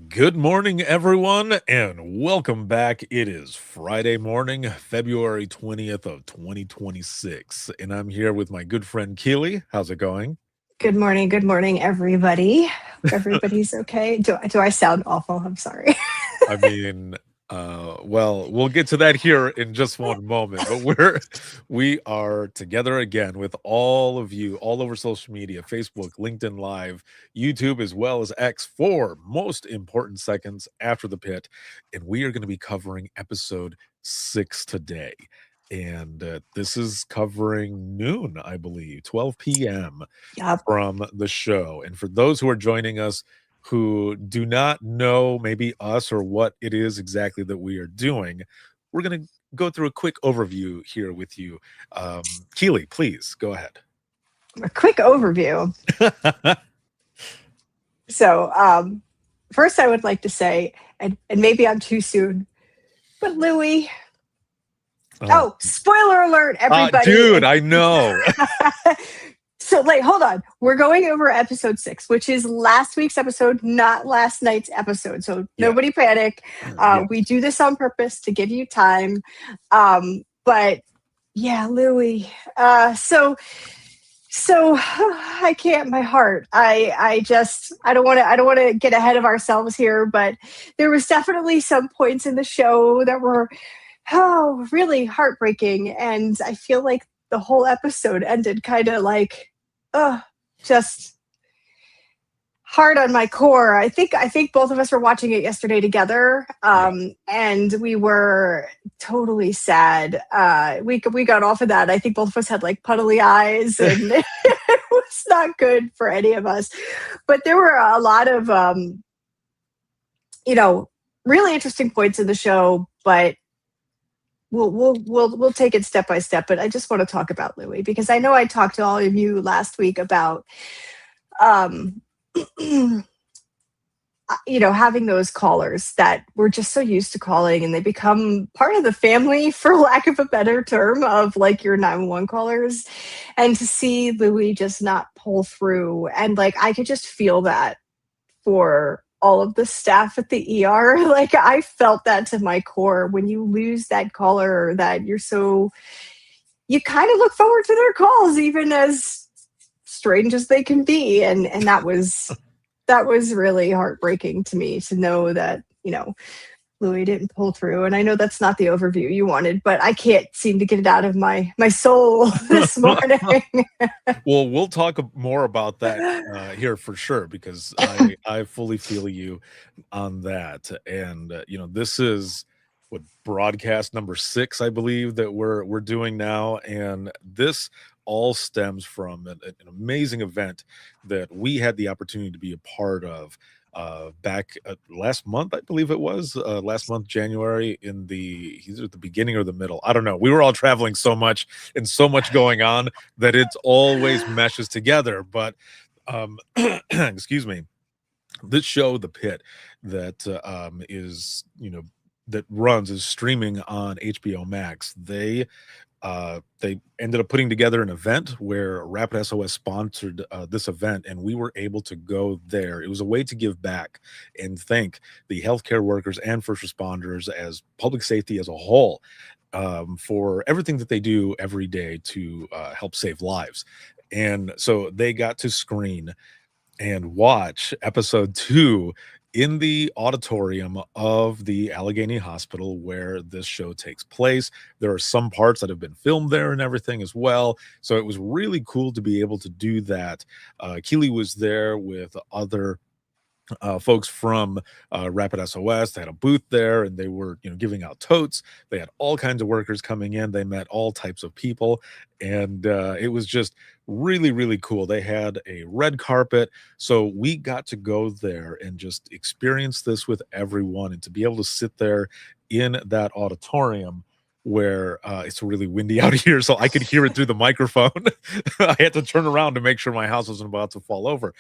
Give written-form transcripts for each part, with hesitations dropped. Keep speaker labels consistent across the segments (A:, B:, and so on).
A: Good morning, everyone, and welcome back. It is Friday morning, February 20th of 2026, and I'm here with my good friend Keely. How's it going?
B: Good morning, everybody. Hope everybody's okay. Do I sound awful? I'm sorry.
A: I mean, well, we'll get to that here in just one moment, but we are together again with all of you all over social media, Facebook, LinkedIn Live, YouTube, as well as X for most important seconds after the pit. And we are going to be covering episode 6 today. And this is covering noon, I believe, 12 p.m.
B: Yep.
A: from the show. And for those who are joining us who do not know maybe us or what it is exactly that we are doing, we're going to go through a quick overview here with you. Keely, please go ahead.
B: A quick overview. So, first, I would like to say, and maybe I'm too soon, but Louis. Oh, spoiler alert, everybody!
A: Dude, I know.
B: So, hold on. We're going over episode 6, which is last week's episode, not last night's episode. So nobody panic.
A: Yeah.
B: We do this on purpose to give you time. But yeah, Louis. So I can't. My heart. I don't want to get ahead of ourselves here. But there was definitely some points in the show that were really heartbreaking, and I feel like the whole episode ended kind of like just hard on my core. I think both of us were watching it yesterday together, and we were totally sad. We got off of that. I think both of us had like puddly eyes, and it was not good for any of us. But there were a lot of really interesting points in the show, but we'll take it step by step. But I just want to talk about Louis because I know I talked to all of you last week about having those callers that we're just so used to calling, and they become part of the family, for lack of a better term, of like your 911 callers. And to see Louis just not pull through, and like I could just feel that for all of the staff at the ER. Like I felt that to my core when you lose that caller that you kind of look forward to their calls, even as strange as they can be. And that was really heartbreaking to me to know that, Louis didn't pull through. And I know that's not the overview you wanted, but I can't seem to get it out of my soul this morning.
A: Well, we'll talk more about that here for sure, because I fully feel you on that. And this is what broadcast number 6, I believe, that we're doing now, and this all stems from an amazing event that we had the opportunity to be a part of back last month, I believe it was last month, January, in either the beginning or the middle. I don't know. We were all traveling so much and so much going on that it always meshes together. But excuse me, this show, The Pit, that is, that is streaming on HBO Max. They ended up putting together an event where Rapid SOS sponsored this event, and we were able to go there. It was a way to give back and thank the healthcare workers and first responders, as public safety as a whole, for everything that they do every day to help save lives. And so they got to screen and watch episode 2 in the auditorium of the Allegheny Hospital where this show takes place. There are some parts that have been filmed there and everything as well. So it was really cool to be able to do that. Keely was there with other folks from Rapid SOS. They had a booth there, and they were, giving out totes. They had all kinds of workers coming in. They met all types of people, and it was just really, really cool. They had a red carpet, so we got to go there and just experience this with everyone, and to be able to sit there in that auditorium where it's really windy out here, so I could hear it through the microphone. I had to turn around to make sure my house wasn't about to fall over.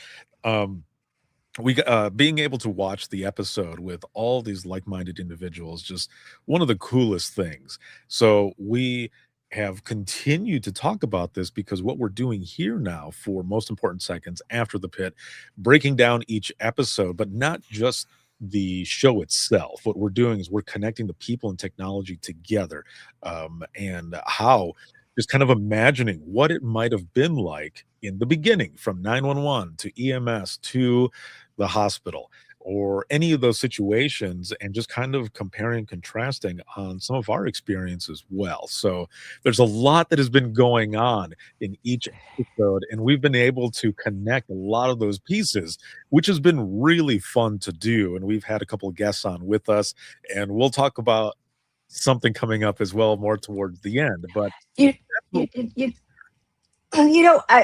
A: We being able to watch the episode with all these like-minded individuals, just one of the coolest things. So we have continued to talk about this because what we're doing here now for most important seconds after the pit, breaking down each episode, but not just the show itself. What we're doing is we're connecting the people and technology together, and how just kind of imagining what it might have been like in the beginning, from 911 to EMS to the hospital, or any of those situations, and just kind of comparing and contrasting on some of our experience as well. So there's a lot that has been going on in each episode, and we've been able to connect a lot of those pieces, which has been really fun to do. And we've had a couple of guests on with us, and we'll talk about something coming up as well more towards the end. But
B: You,
A: that's what.
B: you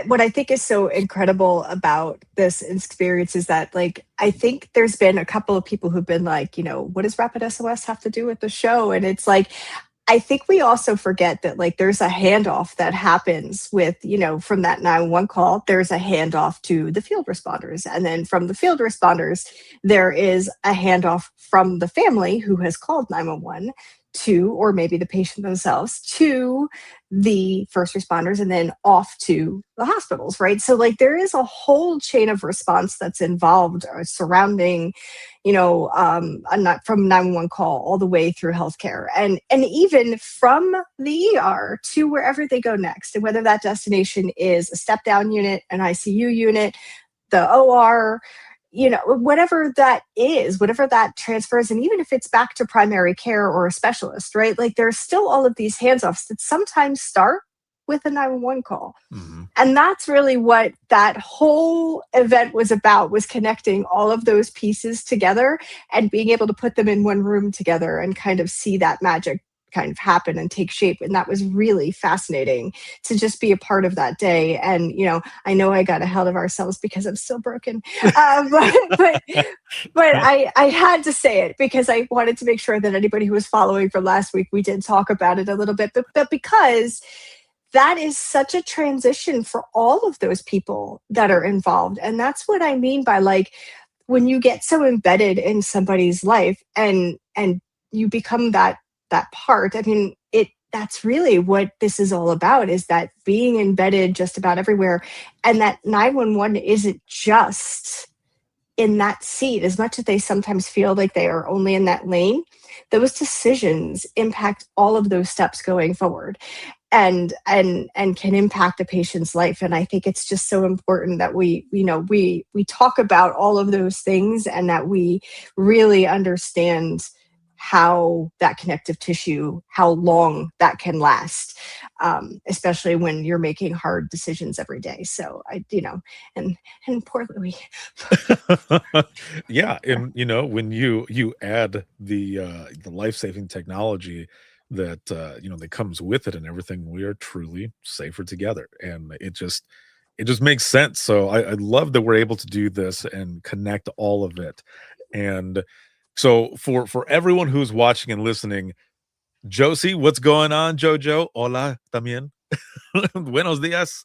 B: what I think is so incredible about this experience is that, like, I think there's been a couple of people who've been like, what does Rapid SOS have to do with the show? And it's like, I think we also forget that, like, there's a handoff that happens with, from that 911 call, there's a handoff to the field responders. And then from the field responders, there is a handoff from the family who has called 911 to, or maybe the patient themselves, to the first responders, and then off to the hospitals, right? So, like, there is a whole chain of response that's involved surrounding, from 911 call all the way through healthcare, and even from the ER to wherever they go next, and whether that destination is a step down unit, an ICU unit, the OR, whatever that is, whatever that transfers, and even if it's back to primary care or a specialist, right? Like, there's still all of these handoffs that sometimes start with a 911 call.
A: Mhm.
B: And that's really what that whole event was about, was connecting all of those pieces together and being able to put them in one room together and kind of see that magic kind of happen and take shape. And that was really fascinating to just be a part of that day. And I know I got ahead of ourselves because I'm still broken, but I had to say it because I wanted to make sure that anybody who was following from last week, we did talk about it a little bit, but because that is such a transition for all of those people that are involved. And that's what I mean by, like, when you get so embedded in somebody's life and you become that part. I mean, that's really what this is all about, is that being embedded just about everywhere. And that 911 isn't just in that seat. As much as they sometimes feel like they are only in that lane, those decisions impact all of those steps going forward, and can impact a patient's life. And I think it's just so important that we talk about all of those things, and that we really understand how that connective tissue, how long that can last, especially when you're making hard decisions every day. So and poor Louis.
A: Yeah, and when you add the life-saving technology that that comes with it and everything, we are truly safer together, and it just makes sense. So I love that we're able to do this and connect all of it. And so for everyone who's watching and listening, Josie, what's going on? Jojo, hola también. Buenos dias.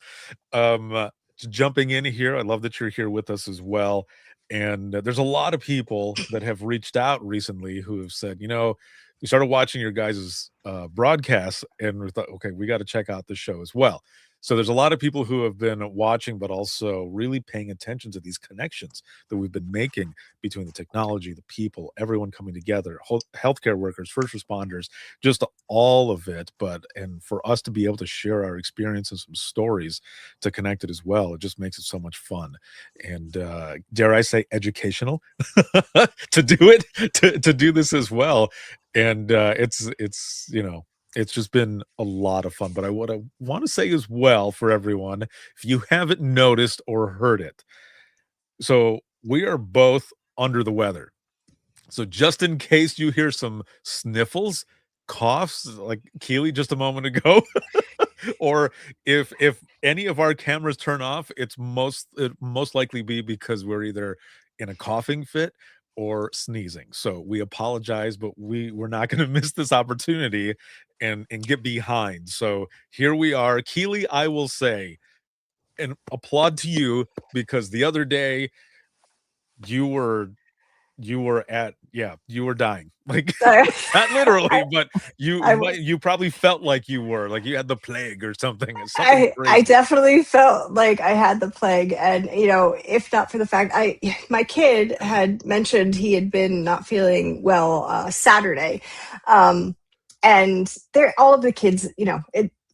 A: Jumping in here, I love that you're here with us as well. And there's a lot of people that have reached out recently who have said, we started watching your guys' broadcasts, and we thought, okay, we got to check out the show as well. So there's a lot of people who have been watching, but also really paying attention to these connections that we've been making between the technology, the people, everyone coming together, healthcare workers, first responders, just all of it. And for us to be able to share our experiences and stories to connect it as well, it just makes it so much fun, and dare I say educational to do it, to do this as well. And it's just been a lot of fun. But what I want to say as well, for everyone, if you haven't noticed or heard it, so we are both under the weather. So just in case you hear some sniffles, coughs like Keely just a moment ago, or if any of our cameras turn off, it most likely be because we're either in a coughing fit or sneezing. So we apologize, but we're not going to miss this opportunity and get behind. So here we are. Keely, I will say, and applaud to you, because the other day you were you were at yeah, you were dying. Like,
B: I,
A: not literally, but
B: I was.
A: you probably felt like you were, like you had the plague or something. It's something
B: I
A: crazy.
B: definitely felt like I had the plague, and if not for the fact my kid had mentioned he had been not feeling well Saturday, um, and they're all of the kids.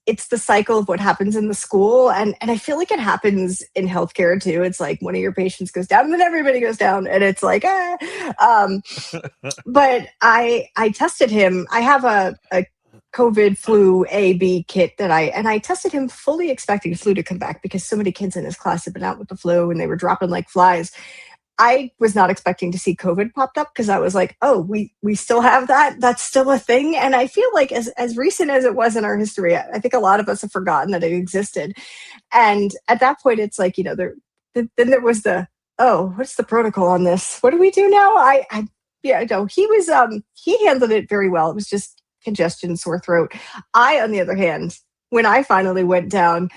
B: It's the cycle of what happens in the school, and I feel like it happens in healthcare too. It's like one of your patients goes down, and then everybody goes down, and it's like ah. But I tested him. I have a COVID flu A B kit that I tested him fully expecting flu to come back because so many kids in his class had been out with the flu and they were dropping like flies. I was not expecting to see COVID popped up because I was like, oh, we still have that. That's still a thing. And I feel like as recent as it was in our history, I think a lot of us have forgotten that it existed. And at that point, it's like, then there was oh, what's the protocol on this? What do we do now? Yeah, no, he handled it very well. It was just congestion, sore throat. I, on the other hand, when I finally went down,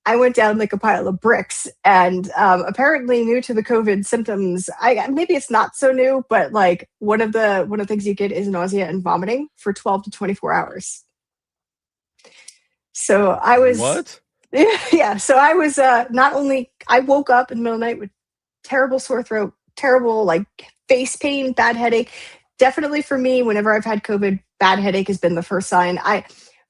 B: I went down like a pile of bricks, and apparently new to the COVID symptoms. I maybe it's not so new, but like one of the things you get is nausea and vomiting for 12 to 24 hours. So I was,
A: What?
B: yeah. So I was not only I woke up in the middle of the night with terrible sore throat, terrible like face pain, bad headache. Definitely for me, whenever I've had COVID, bad headache has been the first sign.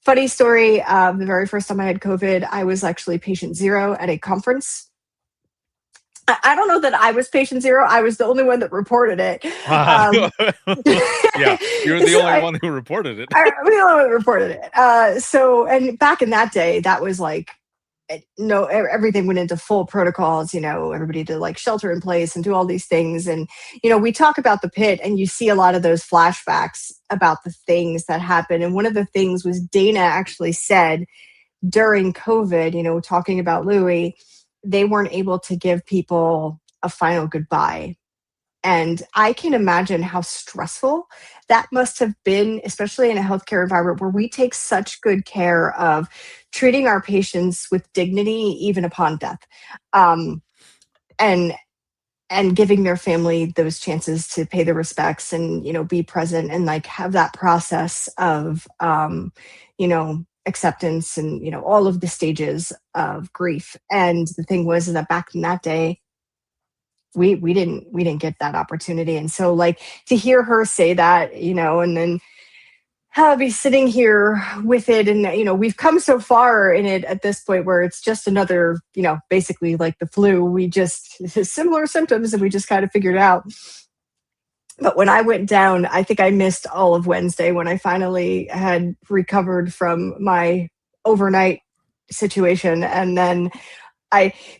B: Funny story. The very first time I had COVID, I was actually patient zero at a conference. I don't know that I was patient zero. I was the only one that reported it. Um,
A: Yeah, you're the
B: so
A: only one who reported it.
B: I was the only one that reported it. And back in that day, that was like no, everything went into full protocols. Everybody did like shelter in place and do all these things. And we talk about the pit, and you see a lot of those flashbacks about the things that happened. And one of the things was Dana actually said during COVID, talking about Louis, they weren't able to give people a final goodbye. And I can imagine how stressful that must have been, especially in a healthcare environment where we take such good care of treating our patients with dignity, even upon death, um, and and giving their family those chances to pay the respects and be present and like have that process of acceptance and all of the stages of grief. And the thing was that back in that day, we didn't get that opportunity. And so like to hear her say that, and then I'll be sitting here with it, and we've come so far in it at this point where it's just another, basically like the flu. We just similar symptoms and we just kind of figured it out. But when I went down, I think I missed all of Wednesday when I finally had recovered from my overnight situation. And then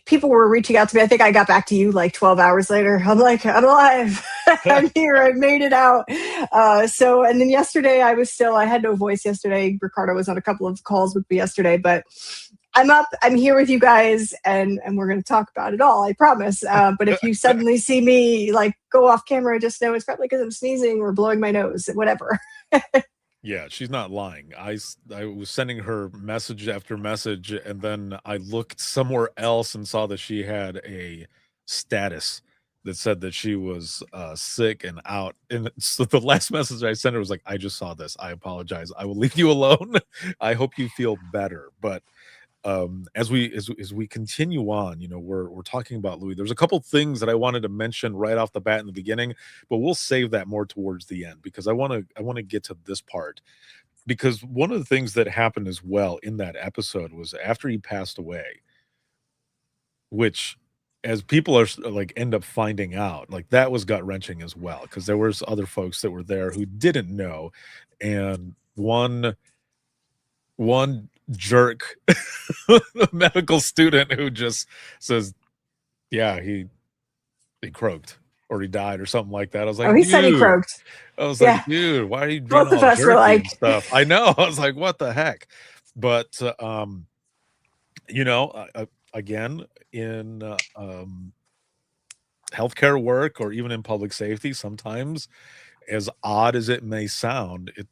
B: people were reaching out to me. I think I got back to you like 12 hours later. I'm like, I'm alive. I'm here. I made it out. And then yesterday I had no voice yesterday. Ricardo was on a couple of calls with me yesterday, but I'm up. I'm here with you guys, and we're going to talk about it all. I promise. But if you suddenly see me like go off camera, just know it's probably because I'm sneezing or blowing my nose, whatever.
A: Yeah, she's not lying. I was sending her message after message, and then I looked somewhere else and saw that she had a status that said that she was sick and out. And so the last message I sent her was like, "I just saw this. I apologize. I will leave you alone. I hope you feel better." But as we continue on, we're talking about Louis. There's a couple things that I wanted to mention right off the bat in the beginning, but we'll save that more towards the end because I want to get to this part. Because one of the things that happened as well in that episode was after he passed away, which as people like end up finding out, like that was gut wrenching as well because there was other folks that were there who didn't know, and one jerk medical student who just says, "Yeah, he croaked or he died or something like that."
B: Oh, he said he croaked.
A: I was like,
B: Yeah.
A: dude, why are you being
B: Both of
A: all
B: us were
A: jerky
B: like,
A: and stuff? I know. I was like, what the heck? But you know, again, in healthcare work or even in public safety, sometimes, as odd as it may sound, it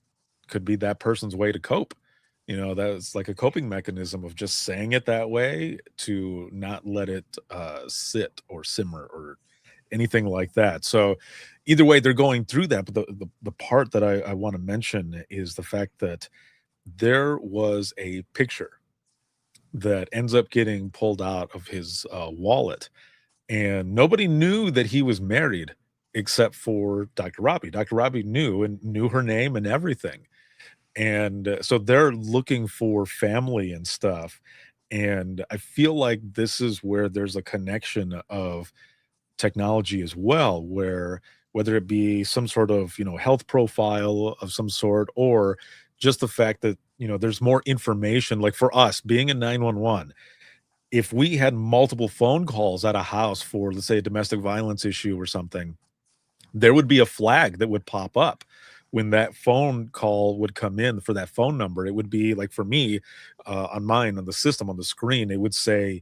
A: could be that person's way to cope. That's like a coping mechanism of just saying it that way to not let it sit or simmer or anything like that. So either way, they're going through that. But the part that I want to mention is the fact that there was a picture that ends up getting pulled out of his wallet, and nobody knew that he was married except for Dr. Robbie. Dr. Robbie knew and knew her name and everything. And so they're looking for family and stuff. And I feel like this is where there's a connection of technology as well, where whether it be some sort of, health profile of some sort, or just the fact that, there's more information, like for us being in 911, if we had multiple phone calls at a house for, let's say, a domestic violence issue or something, there would be a flag that would pop up when that phone call would come in for that phone number. It would be like, for me, on mine, on the system, on the screen, it would say,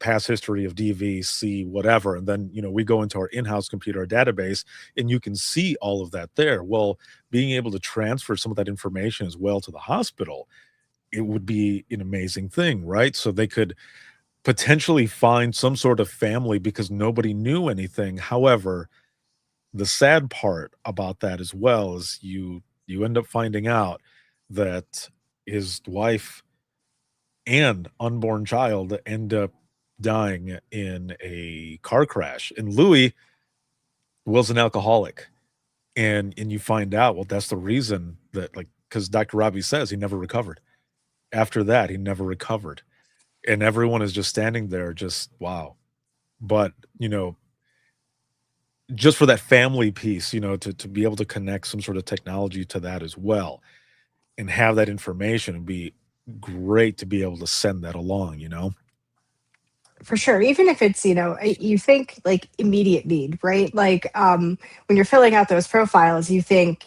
A: past history of DVC, whatever. And then, we go into our in-house computer, our database, and you can see all of that there. Well, being able to transfer some of that information as well to the hospital, it would be an amazing thing, right? So they could potentially find some sort of family because nobody knew anything. However, the sad part about that as well is you end up finding out that his wife and unborn child end up dying in a car crash. And Louis was an alcoholic. And you find out, well, that's the reason that, like, because Dr. Robbie says he never recovered. After that, he never recovered. And everyone is just standing there, just wow. But, just for that family piece, to be able to connect some sort of technology to that as well and have that information and be great to be able to send that along.
B: For sure. Even if it's, you think like immediate need, right? Like when you're filling out those profiles, you think,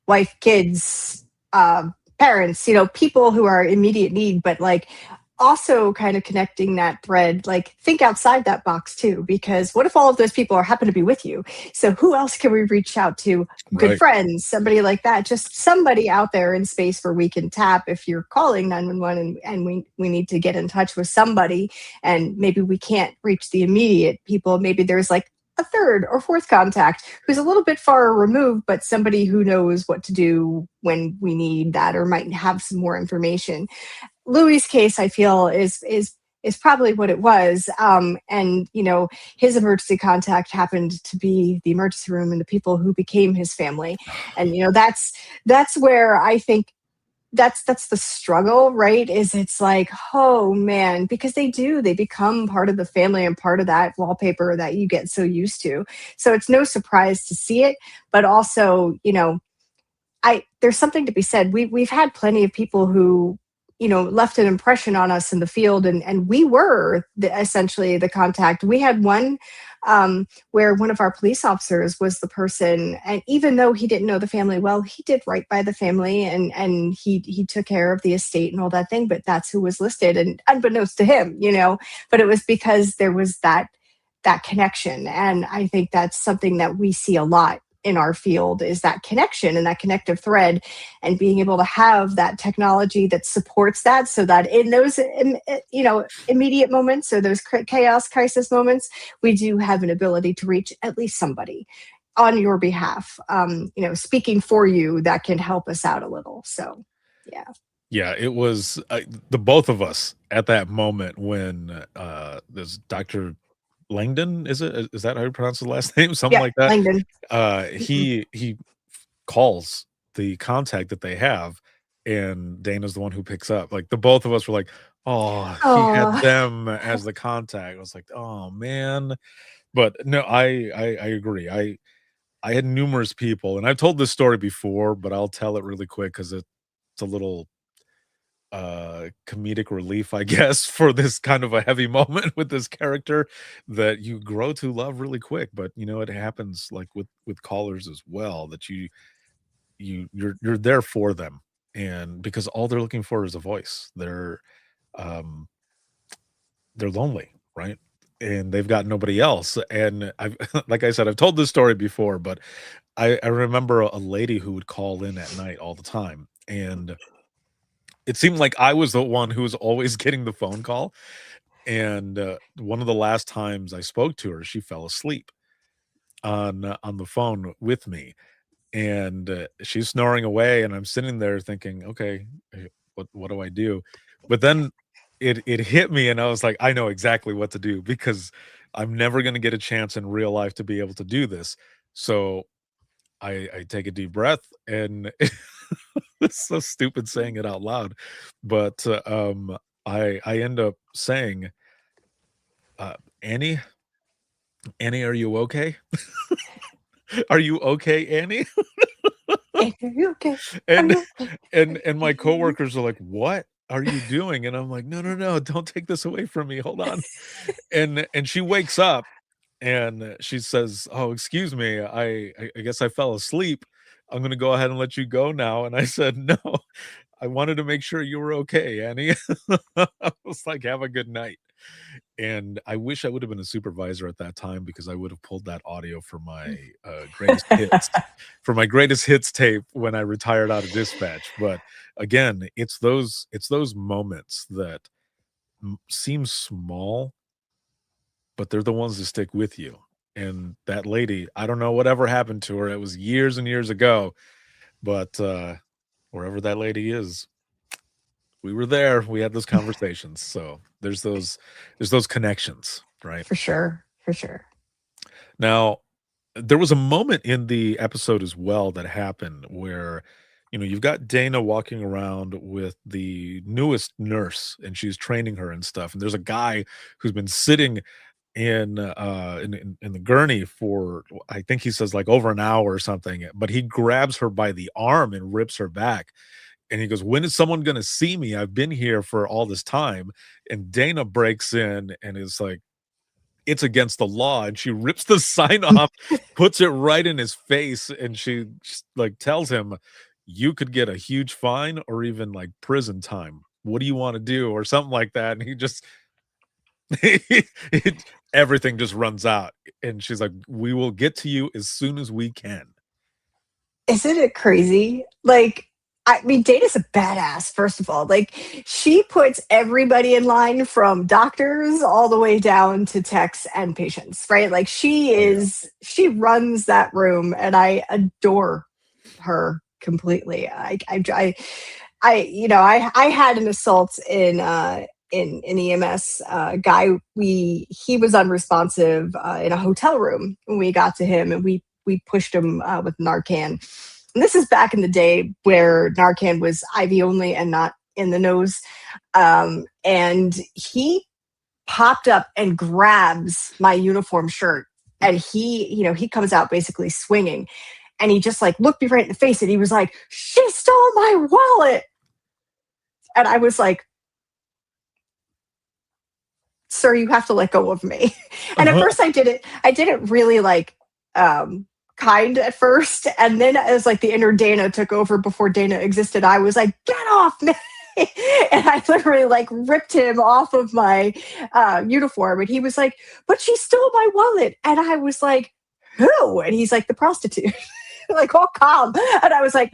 B: wife, kids, parents, people who are immediate need, but like also kind of connecting that thread, like think outside that box too, because what if all of those people are happen to be with you? So who else can we reach out to? Good
A: Right.
B: friends, somebody like that, just somebody out there in space where we can tap if you're calling 911 and we need to get in touch with somebody, and maybe we can't reach the immediate people. Maybe there's like a third or fourth contact who's a little bit far removed, but somebody who knows what to do when we need that or might have some more information. Louis' case, I feel, is probably what it was. And his emergency contact happened to be the emergency room and the people who became his family. And that's where I think that's the struggle, right? Is it's like, oh man, because they become part of the family and part of that wallpaper that you get so used to. So it's no surprise to see it, but also, I there's something to be said. We've had plenty of people who, left an impression on us in the field, and we were essentially the contact. We had one where one of our police officers was the person, and even though he didn't know the family well, he did right by the family, and he took care of the estate and all that thing. But that's who was listed, and unbeknownst to him, But it was because there was that connection, and I think that's something that we see a lot in our field, is that connection and that connective thread, and being able to have that technology that supports that, so that in those immediate moments or those chaos crisis moments, we do have an ability to reach at least somebody on your behalf, speaking for you, that can help us out a little. So yeah.
A: Yeah, it was the both of us at that moment when this Dr. Langdon, is that how you pronounce the last name? Something
B: Yeah,
A: like that.
B: Langdon. Mhm.
A: He calls the contact that they have, and Dana's the one who picks up. Like, the both of us were like, "Oh, he had
B: Oh.
A: them as the contact." I was like, "Oh, man." But no, I agree. I had numerous people, and I've told this story before, but I'll tell it really quick because it's a little comedic relief, I guess, for this kind of a heavy moment with this character that you grow to love really quick. But it happens like with callers as well, that you're there for them, and because all they're looking for is a voice. Um they're lonely, right? And they've got nobody else. And I've like I said, I've told this story before, but I remember a lady who would call in at night all the time, and it seemed like I was the one who was always getting the phone call. And one of the last times I spoke to her, she fell asleep. on the phone with me, and she's snoring away, and I'm sitting there thinking, okay, what do I do? But then it hit me, and I was like, I know exactly what to do because I'm never going to get a chance in real life to be able to do this. So I take a deep breath, and it's so stupid saying it out loud, but I end up saying, uh, Annie, Annie, are you okay? Are you okay, Annie?
B: Are you okay? Are
A: And
B: you okay?
A: and my coworkers are like, "What are you doing?" And I'm like, "No, no, no, don't take this away from me. Hold on." And she wakes up and she says, "Oh, excuse me. I guess I fell asleep. I'm gonna go ahead and let you go now." And I said, "No, I wanted to make sure you were okay, Annie." I was like, "Have a good night." And I wish I would have been a supervisor at that time because I would have pulled that audio for my greatest hits tape when I retired out of dispatch. But again, it's those moments that seem small, but they're the ones that stick with you. And that lady, I don't know whatever happened to her. It was years and years ago, but wherever that lady is, we were there. We had those conversations. So there's those connections, right?
B: For sure. For sure.
A: Now, there was a moment in the episode as well that happened where, you've got Dana walking around with the newest nurse and she's training her and stuff. And there's a guy who's been sitting in the gurney for, I think he says like over an hour or something, but he grabs her by the arm and rips her back. And he goes, "When is someone going to see me? I've been here for all this time." And Dana breaks in and is like, "It's against the law," and she rips the sign off, puts it right in his face, and she just, like, tells him, "You could get a huge fine or even, like, prison time. What do you wanna do?" Or something like that, and he just it everything just runs out, and she's like, "We will get to you as soon as we can."
B: Isn't it crazy? Like, I mean, Data's a badass, first of all. Like, she puts everybody in line from doctors all the way down to techs and patients, right? Like,
A: Oh, yeah.
B: she runs that room, and I adore her completely. I had an assault in EMS. Guy, he was unresponsive in a hotel room when we got to him, and we pushed him with Narcan. And this is back in the day where Narcan was IV only and not in the nose. And he popped up and grabs my uniform shirt, and he comes out basically swinging, and he just like looked me right in the face, and he was like, "She stole my wallet," and I was like, "Sir, you have to let go of me." And at
A: Uh-huh.
B: first I did it really like kind at first, and then as like the inner Dana took over before Dana existed, I was like, "Get off me." And I literally like ripped him off of my uniform, and he was like, "But she stole my wallet," and I was like, "Who?" And he's like, "The prostitute." Like, all calm, and I was like,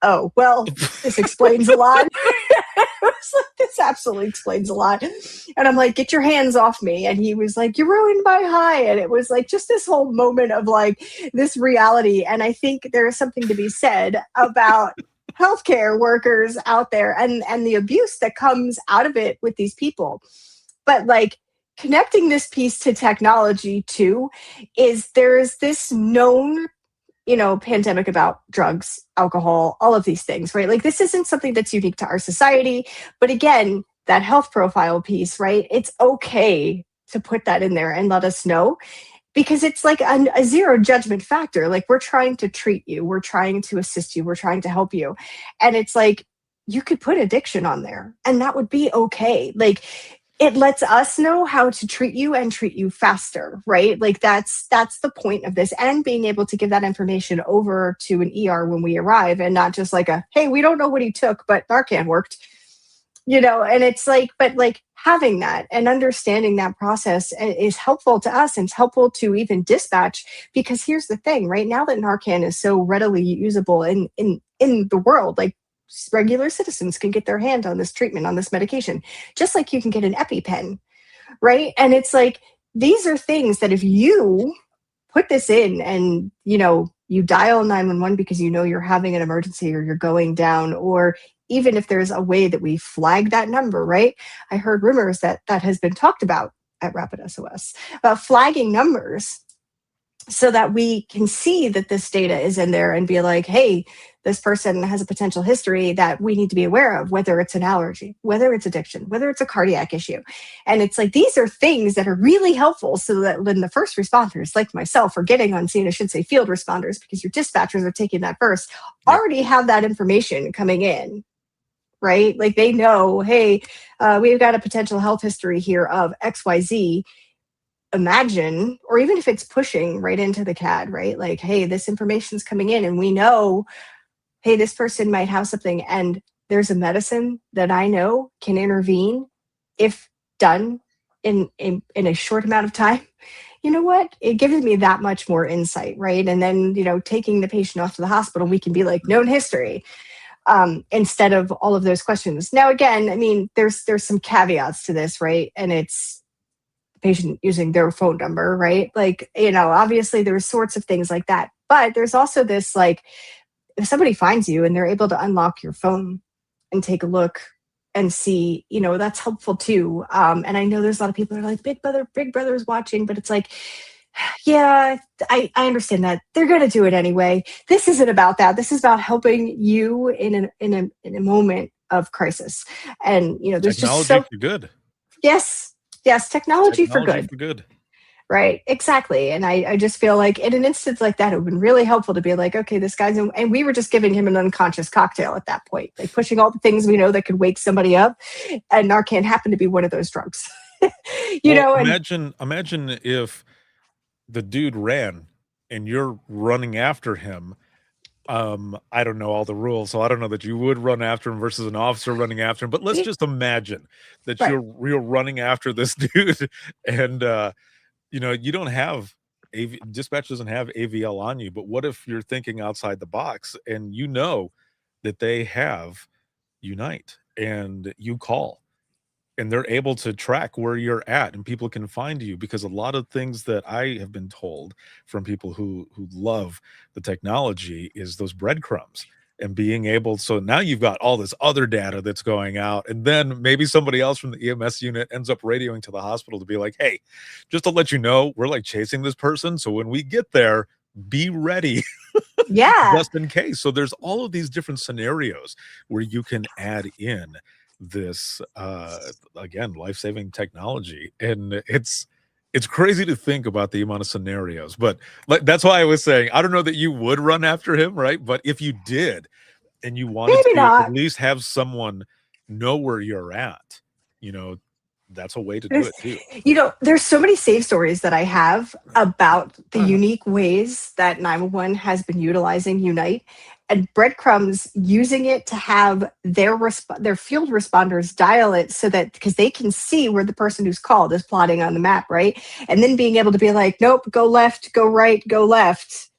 B: "Oh, well, this explains a lot." I was like, "This absolutely explains a lot." And I'm like, "Get your hands off me." And he was like, "You ruined my high." And it was like just this whole moment of like this reality. And I think there is something to be said about healthcare workers out there, and the abuse that comes out of it with these people. But like, connecting this piece to technology too is there's this known, pandemic about drugs, alcohol, all of these things, right? Like, this isn't something that's unique to our society. But again, that health profile piece, right? It's okay to put that in there and let us know, because it's like a zero judgment factor. Like, we're trying to treat you, we're trying to assist you, we're trying to help you. And it's like, you could put addiction on there and that would be okay. Like, it lets us know how to treat you and treat you faster, right? Like, that's the point of this, and being able to give that information over to an ER when we arrive, and not just like a, "Hey, we don't know what he took, but Narcan worked." And it's like, but like, having that and understanding that process is helpful to us, and it's helpful to even dispatch. Because here's the thing, right now that Narcan is so readily usable in the world, like, regular citizens can get their hand on this treatment, on this medication, just like you can get an EpiPen, right? And it's like, these are things that if you put this in and, you dial 911 because you know you're having an emergency or you're going down, or even if there's a way that we flag that number, right? I heard rumors that that has been talked about at Rapid SOS about flagging numbers so that we can see that this data is in there and be like, hey, this person has a potential history that we need to be aware of, whether it's an allergy, whether it's addiction, whether it's a cardiac issue. And it's like, these are things that are really helpful so that when the first responders, like myself, are getting on scene, I should say field responders, because your dispatchers are taking that first,
A: Yep.
B: already have that information coming in, right? Like they know, hey, we've got a potential health history here of XYZ. Imagine, or even if it's pushing right into the CAD, right? Like, hey, this information's coming in and we know, hey, this person might have something, and there's a medicine that I know can intervene if done in a short amount of time. You know what? It gives me that much more insight, right? And then, taking the patient off to the hospital, we can be like, known history, instead of all of those questions. Now, again, I mean, there's some caveats to this, right? And it's patient using their phone number, right? Like, obviously there's sorts of things like that. But there's also this, like, if somebody finds you and they're able to unlock your phone and take a look and see, that's helpful too. And I know there's a lot of people that are like, Big Brother is watching, but it's like, yeah, I understand that. They're going to do it anyway. This isn't about that. This is about helping you in a moment of crisis. And, there's just
A: Technology
B: so,
A: for good.
B: yes, technology for
A: Technology
B: good.
A: for good.
B: Right, exactly. And I just feel like in an instance like that, it would have been really helpful to be like, okay, this guy's in, and we were just giving him an unconscious cocktail at that point, like pushing all the things we know that could wake somebody up. And Narcan happened to be one of those drugs.
A: Well,
B: And
A: imagine if the dude ran and you're running after him. I don't know all the rules, so I don't know that you would run after him versus an officer running after him. But let's just imagine that
B: right.
A: you're running after this dude, and you don't have dispatch doesn't have AVL on you. But what if you're thinking outside the box and you know that they have Unite and you call and they're able to track where you're at and people can find you, because a lot of things that I have been told from people who love the technology is those breadcrumbs and being able, so now you've got all this other data that's going out, and then maybe somebody else from the EMS unit ends up radioing to the hospital to be like, hey, just to let you know, we're like chasing this person, so when we get there, be ready.
B: Yeah.
A: Just in case. So there's all of these different scenarios where you can add in this again, life-saving technology, and it's crazy to think about the amount of scenarios. But like, that's why I was saying, I don't know that you would run after him, right? But if you did and you wanted
B: Maybe
A: to at
B: not.
A: least have someone know where you're at, you know that's a way to do
B: There's,
A: it too.
B: there's so many save stories that I have about the unique ways that 911 has been utilizing Unite, and breadcrumbs using it to have their field responders dial it so that, because they can see where the person who's called is plotting on the map, right? And then being able to be like, nope, go left, go right, go left,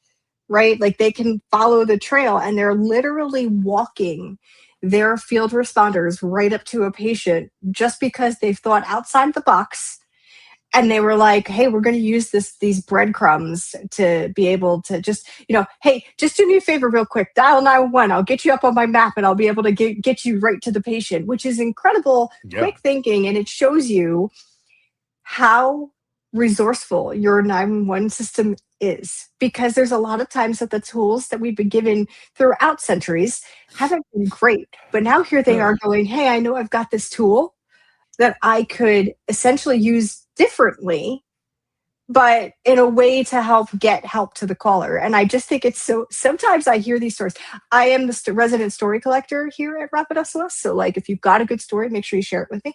B: right? Like they can follow the trail, and they're literally walking their field responders right up to a patient just because they've thought outside the box, and they were like, hey, we're going to use these breadcrumbs to be able to just, hey, just do me a favor real quick, dial 911, I'll get you up on my map and I'll be able to get you right to the patient, which is incredible
A: Yeah.
B: quick thinking. And it shows you how resourceful your 911 system is, because there's a lot of times that the tools that we've been given throughout centuries haven't been great. But now here they are going, hey, I know I've got this tool that I could essentially use differently, but in a way to get help to the caller. And I just think it's so, sometimes I hear these stories. I am the resident story collector here at Rapid SOS. So like, if you've got a good story, make sure you share it with me.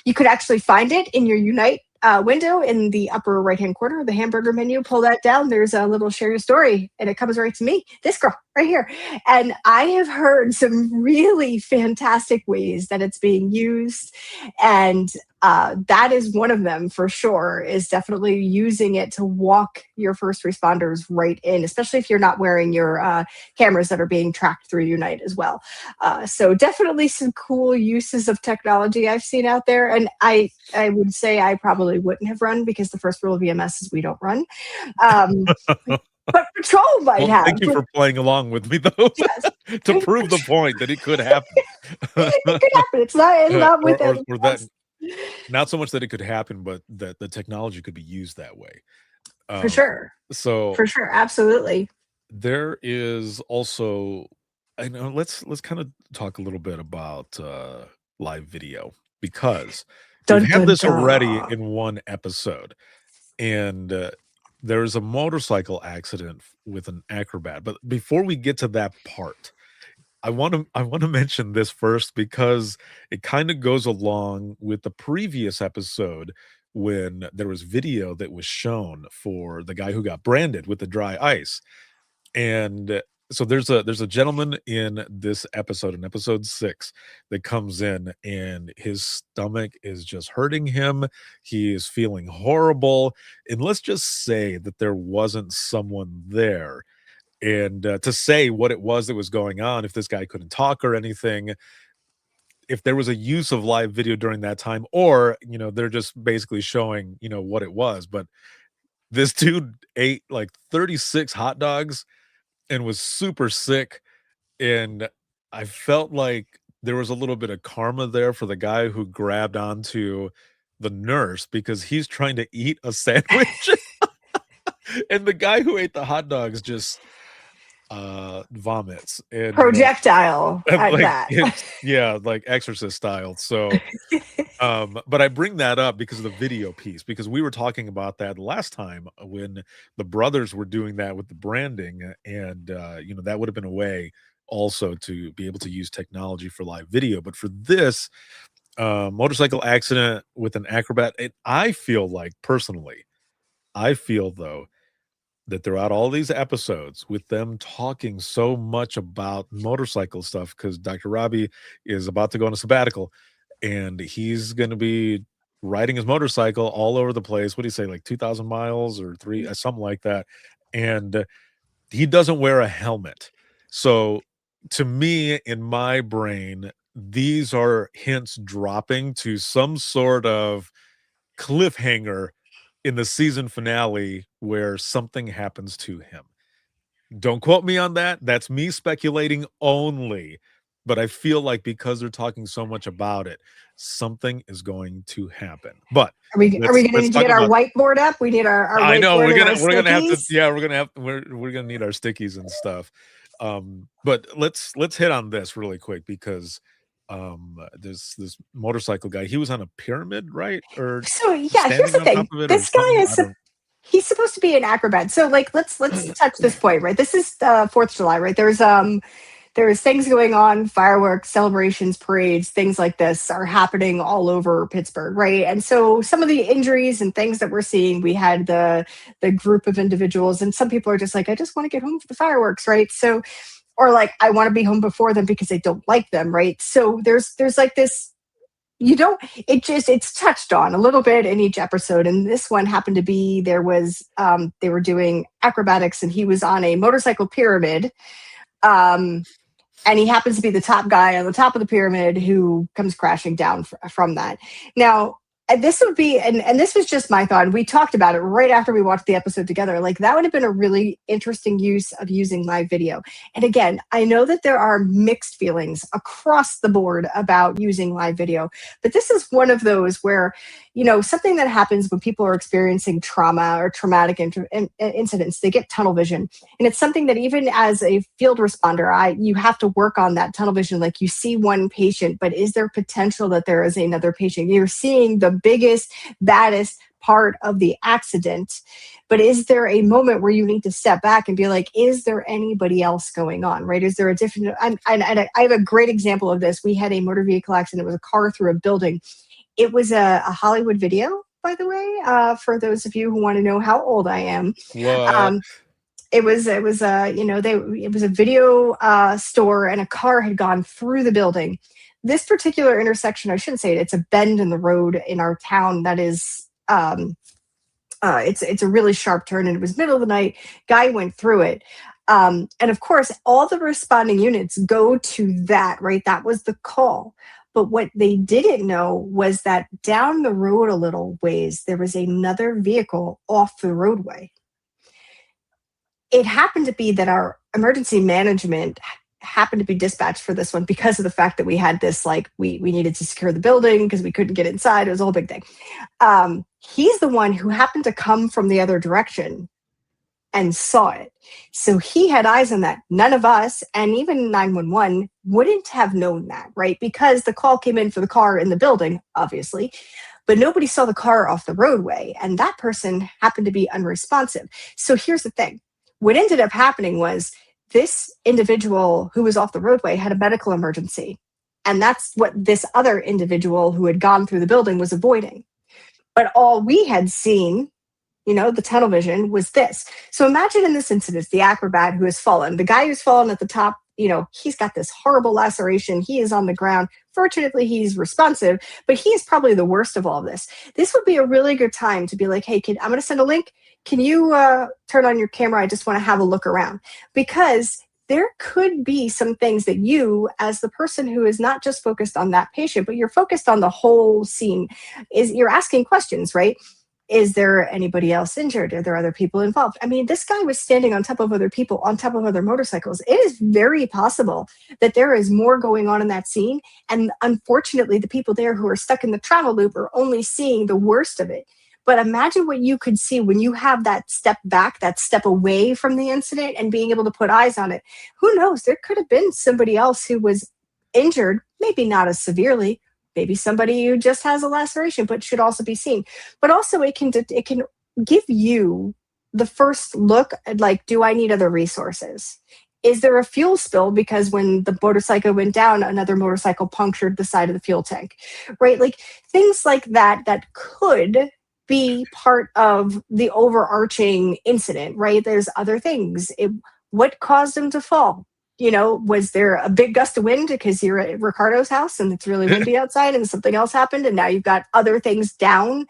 B: You could actually find it in your Unite window in the upper right-hand corner of the hamburger menu. Pull that down. There's a little share your story, and it comes right to me, this girl right here. And I have heard some really fantastic ways that it's being used. And That is one of them for sure, is definitely using it to walk your first responders right in, especially if you're not wearing your cameras that are being tracked through Unite as well. So definitely some cool uses of technology I've seen out there. And I would say I probably wouldn't have run, because the first rule of EMS is we don't run. Um, but patrol might
A: Well,
B: have.
A: thank you for playing along with me, though,
B: Yes.
A: to prove the point that it could happen.
B: It could happen. It's not with
A: Or that not so much that it could happen, but that the technology could be used that way.
B: for
A: Um,
B: sure.
A: so
B: For sure. Absolutely.
A: there is also, I know, let's kind of talk a little bit about live video, because we've
B: Dun
A: had
B: dun
A: this already
B: dun.
A: in one episode, and there's a motorcycle accident with an acrobat. But before we get to that part, I want to mention this first, because it kind of goes along with the previous episode when there was video that was shown for the guy who got branded with the dry ice. And so there's a gentleman in this episode, in episode 6, that comes in, and his stomach is just hurting him. He is feeling horrible. And let's just say that there wasn't someone there, and to say what it was that was going on, if this guy couldn't talk or anything, if there was a use of live video during that time, or they're just basically showing what it was. But this dude ate like 36 hot dogs and was super sick, and I felt like there was a little bit of karma there for the guy who grabbed onto the nurse, because he's trying to eat a sandwich, and the guy who ate the hot dogs just vomits, and
B: Projectile at
A: like
B: that.
A: yeah, like Exorcist style. So but I bring that up because of the video piece, because we were talking about that last time when the brothers were doing that with the branding, and that would have been a way also to be able to use technology for live video. But for this motorcycle accident with an acrobat, I feel like, personally, I feel though that throughout all these episodes, with them talking so much about motorcycle stuff, because Dr. Robbie is about to go on a sabbatical, and he's going to be riding his motorcycle all over the place. What do you say, like 2,000 miles or three, something like that. And he doesn't wear a helmet. So to me, in my brain, these are hints dropping to some sort of cliffhanger in the season finale where something happens to him. Don't quote me on that. That's me speculating only. But I feel like because they're talking so much about it, something is going to happen. But
B: Are we going to
A: let's
B: need to
A: talk
B: get our
A: about.
B: whiteboard up? We need our
A: I know
B: whiteboard and our
A: we're gonna have to.
B: stickies.
A: Yeah, we're gonna need our stickies and stuff. But let's hit on this really quick, because there's this motorcycle guy. He was on a pyramid, right? Or
B: So yeah, here's
A: standing
B: the
A: on top
B: thing.
A: of it, or
B: This guy
A: something. I
B: is
A: don't.
B: he's supposed to be an acrobat. So like let's touch this point, right? This is the 4th of July, right? There's things going on, fireworks, celebrations, parades, things like this are happening all over Pittsburgh, right? And so some of the injuries and things that we're seeing, we had the group of individuals, and some people are just like, I just want to get home for the fireworks, right? So, or like, I want to be home before them because I don't like them, right? So there's like this, you don't, it's touched on a little bit in each episode, and this one happened to be, there was they were doing acrobatics, and he was on a motorcycle pyramid. And he happens to be the top guy on the top of the pyramid who comes crashing down from that. Now, this would be, and this was just my thought, and we talked about it right after we watched the episode together. Like, that would have been a really interesting use of using live video. And again, I know that there are mixed feelings across the board about using live video, but this is one of those where, something that happens when people are experiencing trauma or traumatic incidents, they get tunnel vision. And it's something that even as a field responder, you have to work on that tunnel vision. Like, you see one patient, but is there potential that there is another patient? You're seeing the biggest, baddest part of the accident, but is there a moment where you need to step back and be like, is there anybody else going on, right? Is there a different, and I have a great example of this. We had a motor vehicle accident. It was a car through a building. It was a Hollywood video, by the way, for those of you who want to know how old I am.
A: What?
B: Um, It was a, it was a video store, and a car had gone through the building. This particular intersection, I shouldn't say it, it's a bend in the road in our town that is, it's a really sharp turn, and it was middle of the night. Guy went through it. And of course, all the responding units go to that, right? That was the call. But what they didn't know was that down the road a little ways, there was another vehicle off the roadway. It happened to be that our emergency management happened to be dispatched for this one because of the fact that we had this, like, we needed to secure the building because we couldn't get inside. It was a whole big thing. He's the one who happened to come from the other direction and saw it. So he had eyes on that. None of us, and even 911, wouldn't have known that, right? Because the call came in for the car in the building, obviously, but nobody saw the car off the roadway, and that person happened to be unresponsive. So here's the thing. What ended up happening was this individual who was off the roadway had a medical emergency. And that's what this other individual who had gone through the building was avoiding. But all we had seen, the tunnel vision, was this. So imagine in this incident, the acrobat who has fallen, the guy who's fallen at the top, he's got this horrible laceration. He is on the ground. Fortunately, he's responsive, but he is probably the worst of all of this. This would be a really good time to be like, hey, I'm going to send a link. Can you turn on your camera? I just want to have a look around. Because there could be some things that you, as the person who is not just focused on that patient, but you're focused on the whole scene, you're asking questions, right? Is there anybody else injured? Are there other people involved? I mean, this guy was standing on top of other people, on top of other motorcycles. It is very possible that there is more going on in that scene. And unfortunately, the people there who are stuck in the travel loop are only seeing the worst of it. But imagine what you could see when you have that step back, that step away from the incident, and being able to put eyes on it. Who knows? There could have been somebody else who was injured, maybe not as severely, maybe somebody who just has a laceration, but should also be seen. But also it can give you the first look at, like, do I need other resources? Is there a fuel spill because when the motorcycle went down, another motorcycle punctured the side of the fuel tank, right? Like things like that could be part of the overarching incident, right? There's other things. What caused him to fall? Was there a big gust of wind because you're at Ricardo's house and it's really windy outside and something else happened and now you've got other things down?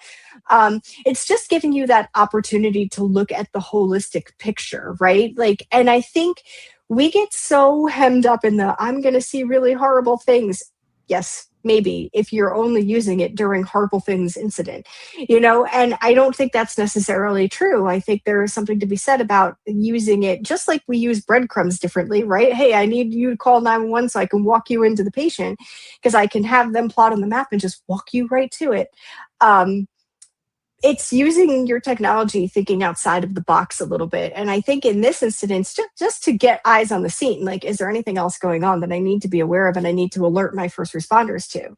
B: It's just giving you that opportunity to look at the holistic picture, right? Like, and I think we get so hemmed up in I'm going to see really horrible things. Yes, maybe if you're only using it during horrible things incident, and I don't think that's necessarily true. I think there is something to be said about using it just like we use breadcrumbs differently, right? Hey, I need you to call 911 so I can walk you into the patient because I can have them plot on the map and just walk you right to it. It's using your technology, thinking outside of the box a little bit. And I think in this instance, just to get eyes on the scene, like, is there anything else going on that I need to be aware of and I need to alert my first responders to?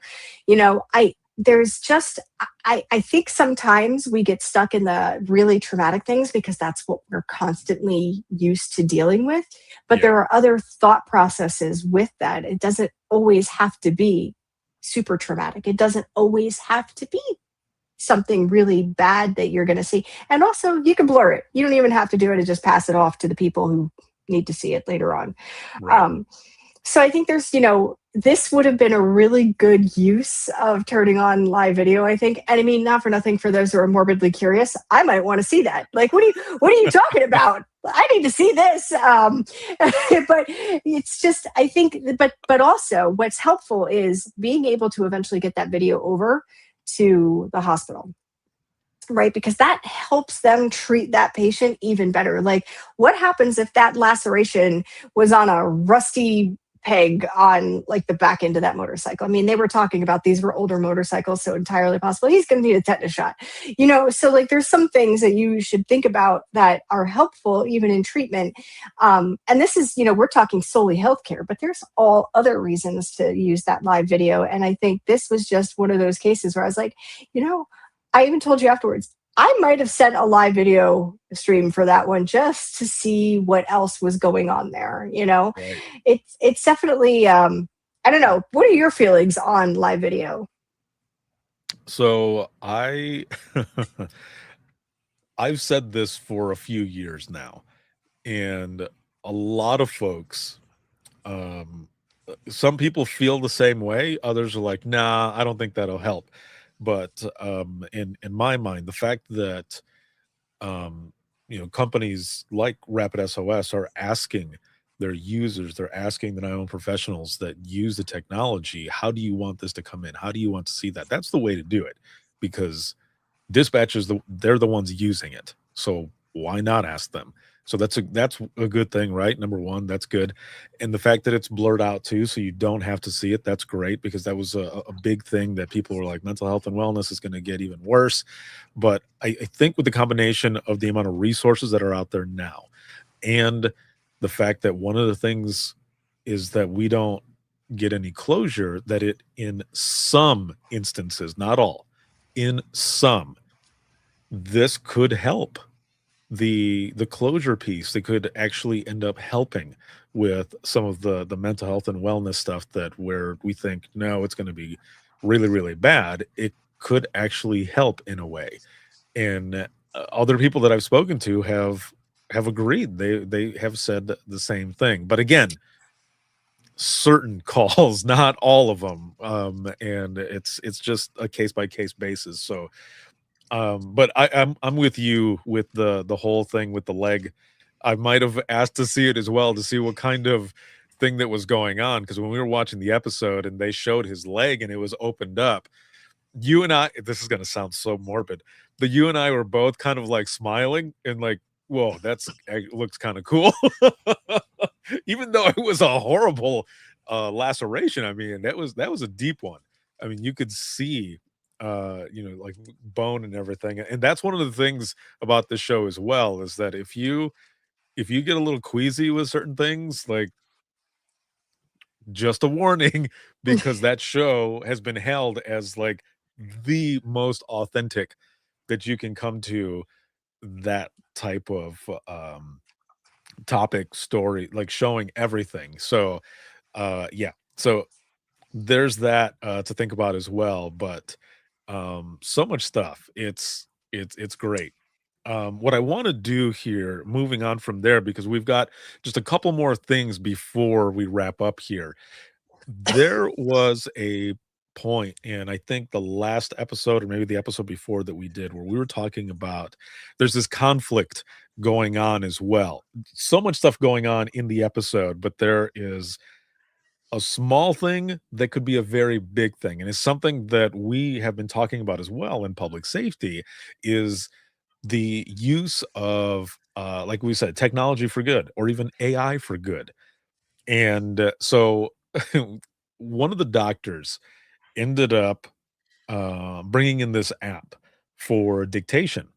B: I think sometimes we get stuck in the really traumatic things because that's what we're constantly used to dealing with. But there are other thought processes with that. It doesn't always have to be super traumatic. It doesn't always have to be something really bad that you're going to see. And also, you can blur it. You don't even have to do it and just pass it off to the people who need to see it later on. Right. So I think there's, this would have been a really good use of turning on live video, I think. And I mean, not for nothing, for those who are morbidly curious, I might want to see that. Like, what are you talking about? I need to see this. But it's just, I think, but also what's helpful is being able to eventually get that video over to the hospital, right? Because that helps them treat that patient even better. Like, what happens if that laceration was on a rusty peg on, like, the back end of that motorcycle? I mean, they were talking about these were older motorcycles, so entirely possible he's going to need a tetanus shot. So like there's some things that you should think about that are helpful even in treatment. And this is, we're talking solely healthcare, but there's all other reasons to use that live video. And I think this was just one of those cases where I was like, I even told you afterwards, I might have sent a live video stream for that one just to see what else was going on there. Right. It's definitely, I don't know. What are your feelings on live video?
A: So I've said this for a few years now. And a lot of folks, um, some people feel the same way. Others are like, nah, I don't think that'll help. But in my mind, the fact that um, companies like Rapid SOS are asking their users, they're asking the 911 professionals that use the technology, how do you want this to come in? How do you want to see that? That's the way to do it, because dispatchers, they're the ones using it. So why not ask them? So that's a good thing, right? Number one, that's good. And the fact that it's blurred out too, so you don't have to see it, that's great, because that was a big thing that people were like, mental health and wellness is going to get even worse. But I think with the combination of the amount of resources that are out there now, and the fact that one of the things is that we don't get any closure, that it in some instances, not all, in some, this could help the closure piece. They could actually end up helping with some of the mental health and wellness stuff, that where we think no, it's going to be really really bad, it could actually help in a way. And other people that I've spoken to have agreed. They have said the same thing, but again, certain calls, not all of them. And it's just a case by case basis. So but I'm with you with the whole thing with the leg. I might have asked to see it as well, to see what kind of thing that was going on, because when we were watching the episode and they showed his leg and it was opened up, you and I, this is going to sound so morbid, but you and I were both kind of like smiling and like, whoa, looks kind of cool. Even though it was a horrible laceration. I mean, that was a deep one. I mean, you could see like bone and everything. And that's one of the things about this show as well, is that if you get a little queasy with certain things, like, just a warning, because that show has been held as like the most authentic that you can come to that type of topic story, like showing everything. So yeah, so there's that to think about as well. But so much stuff, it's great. What I want to do here, moving on from there, because we've got just a couple more things before we wrap up here. There was a point, and I think the last episode, or maybe the episode before that we did, where we were talking about there's this conflict going on as well. So much stuff going on in the episode, but there is a small thing that could be a very big thing. And it's something that we have been talking about as well in public safety, is the use of like we said, technology for good, or even AI for good. And so one of the doctors ended up bringing in this app for dictation,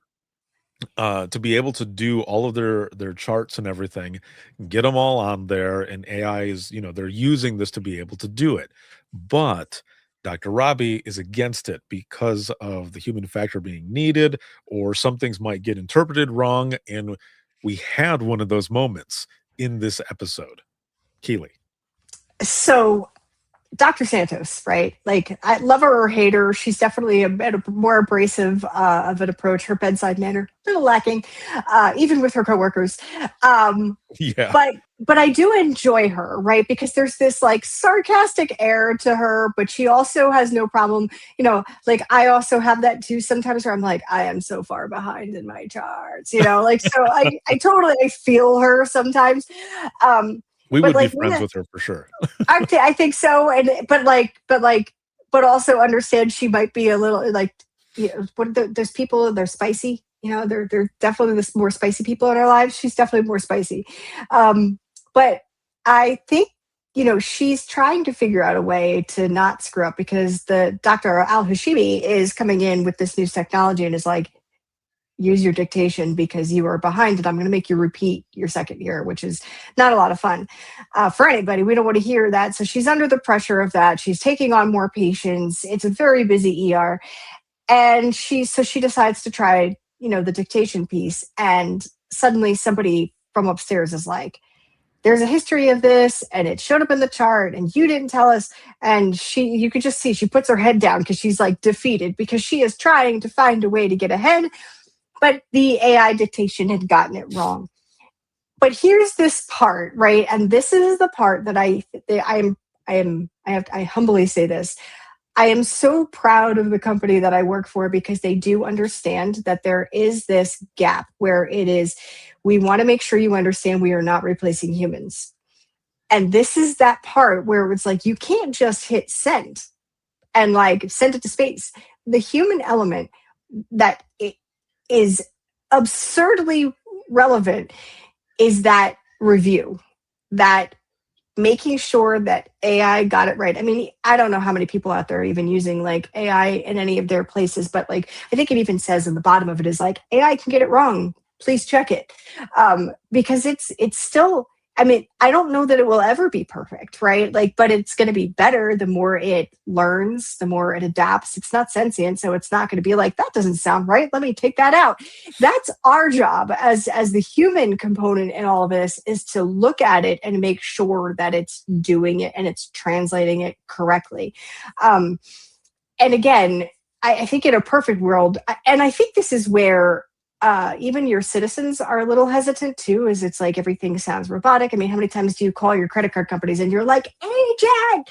A: to be able to do all of their charts and everything, get them all on there. And AI is, they're using this to be able to do it. But Dr. Robbie is against it because of the human factor being needed, or some things might get interpreted wrong. And we had one of those moments in this episode. Keely.
B: So Dr. Santos, right? Like, I love her or hate her. She's definitely a bit more abrasive of an approach. Her bedside manner, a little lacking, even with her coworkers. Um,
A: Yeah.
B: but I do enjoy her, right? Because there's this like sarcastic air to her, but she also has no problem. Like, I also have that too sometimes, where I'm like, I am so far behind in my charts, like, so I totally feel her sometimes. Um,
A: We
B: but
A: would be
B: like
A: friends with her for sure.
B: I think so, and but also understand she might be a little like, there's people, they're spicy. They're definitely the more spicy people in our lives. She's definitely more spicy, but I think she's trying to figure out a way to not screw up, because the Dr. Al Hashimi is coming in with this new technology and is like, use your dictation because you are behind and I'm going to make you repeat your second year, which is not a lot of fun for anybody. We don't want to hear that. So she's under the pressure of that. She's taking on more patients. It's a very busy ER. And she decides to try, the dictation piece. And suddenly somebody from upstairs is like, there's a history of this and it showed up in the chart and you didn't tell us. And you could just see she puts her head down because she's like defeated, because she is trying to find a way to get ahead, but the AI dictation had gotten it wrong. but here's this part, right? And this is the part that I humbly say this. I am so proud of the company that I work for because they do understand that there is this gap where it is, we want to make sure you understand we are not replacing humans. And this is that part where it's like, you can't just hit send and like send it to space. The human element that it is absurdly relevant is that review, that making sure that AI got it right. I mean, I don't know how many people out there are even using like AI in any of their places, but like I think it even says in the bottom of it is like AI can get it wrong. Please check it, because it's still. I mean, I don't know that it will ever be perfect, right? Like, but it's going to be better the more it learns, the more it adapts. It's not sentient, so it's not going to be like that doesn't sound right. Let me take that out. That's our job as the human component in all of this, is to look at it and make sure that it's doing it and it's translating it correctly. um, and again, I think in a perfect world, and I think this is where even your citizens are a little hesitant too, is it's like everything sounds robotic. I mean, how many times do you call your credit card companies and you're like, hey, Jack,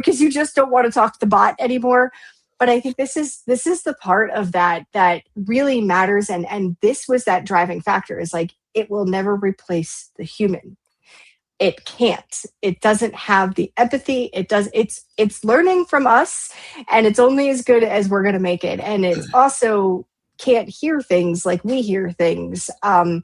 B: because you just don't want to talk to the bot anymore. But I think this is the part of that really matters, and this was that driving factor, is like it will never replace the human. It can't. It doesn't have the empathy. It's learning from us, and it's only as good as we're going to make it. And it's also can't hear things like we hear things. And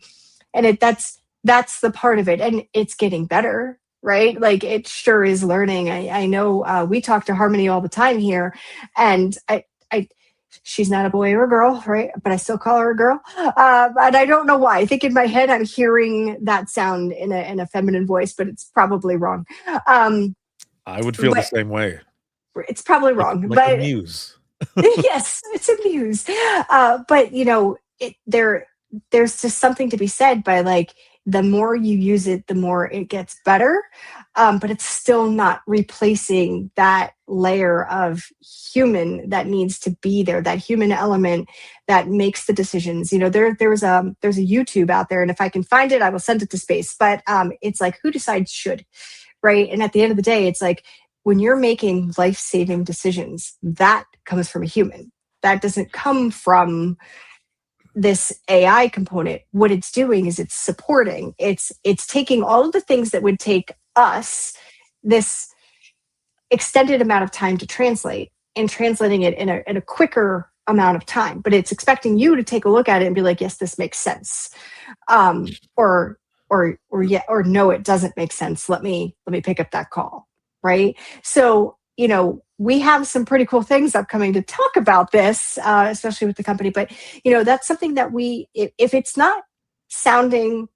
B: that's the part of it, and it's getting better, right? Like it sure is learning. I know, we talk to Harmony all the time here, and I she's not a boy or a girl, right? But I still call her a girl, and I don't know why. I think in my head I'm hearing that sound in a feminine voice, but it's probably wrong. Um,
A: I would feel the
B: but
A: same way,
B: it's probably wrong.
A: like a
B: But
A: muse.
B: yes, it's a muse. But there's just something to be said by like the more you use it, the more it gets better. But it's still not replacing that layer of human that needs to be there, that human element that makes the decisions. There's a YouTube out there, and if I can find it, I will send it to space. But it's like, who decides should, right? And at the end of the day, it's like when you're making life-saving decisions, that comes from a human. That doesn't come from this AI component. What it's doing is it's supporting. It's taking all of the things that would take us this extended amount of time to translate, and translating it in a quicker amount of time. But it's expecting you to take a look at it and be like, yes, this makes sense. Or yeah, or no, it doesn't make sense. Let me pick up that call. Right. So, we have some pretty cool things upcoming to talk about this, especially with the company. But, that's something that if it's not sounding,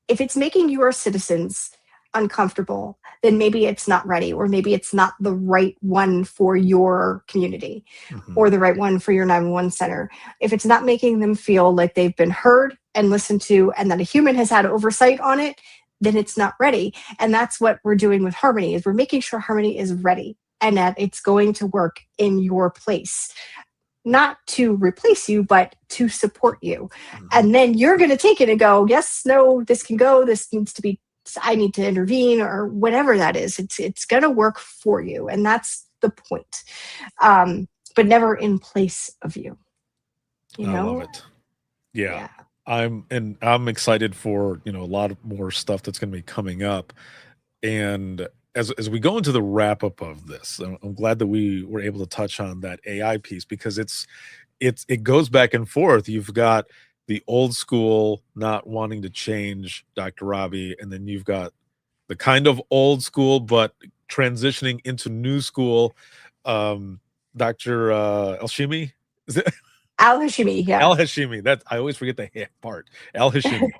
B: if it's making your citizens uncomfortable, then maybe it's not ready, or maybe it's not the right one for your community,
A: Mhm.
B: or the right one for your 911 center. If it's not making them feel like they've been heard and listened to, and that a human has had oversight on it, then it's not ready. And that's what we're doing with Harmony, is we're making sure Harmony is ready and that it's going to work in your place, not to replace you, but to support you.
A: Mhm.
B: And then you're going to take it and go, yes, no, this can go, this needs to be, I need to intervene, or whatever that is. It's going to work for you. And that's the point. But never in place of you, you
A: I love
B: know?
A: it. Yeah.
B: Yeah.
A: I'm excited for, a lot of more stuff that's going to be coming up. And as we go into the wrap up of this, I'm glad that we were able to touch on that AI piece, because it goes back and forth. You've got the old school not wanting to change, Dr. Robbie, and then you've got the kind of old school but transitioning into new school, um, Dr. Elshimi. Is it
B: Al Hashimi. Yeah.
A: Al Hashimi? That I always forget the part. Al Hashimi.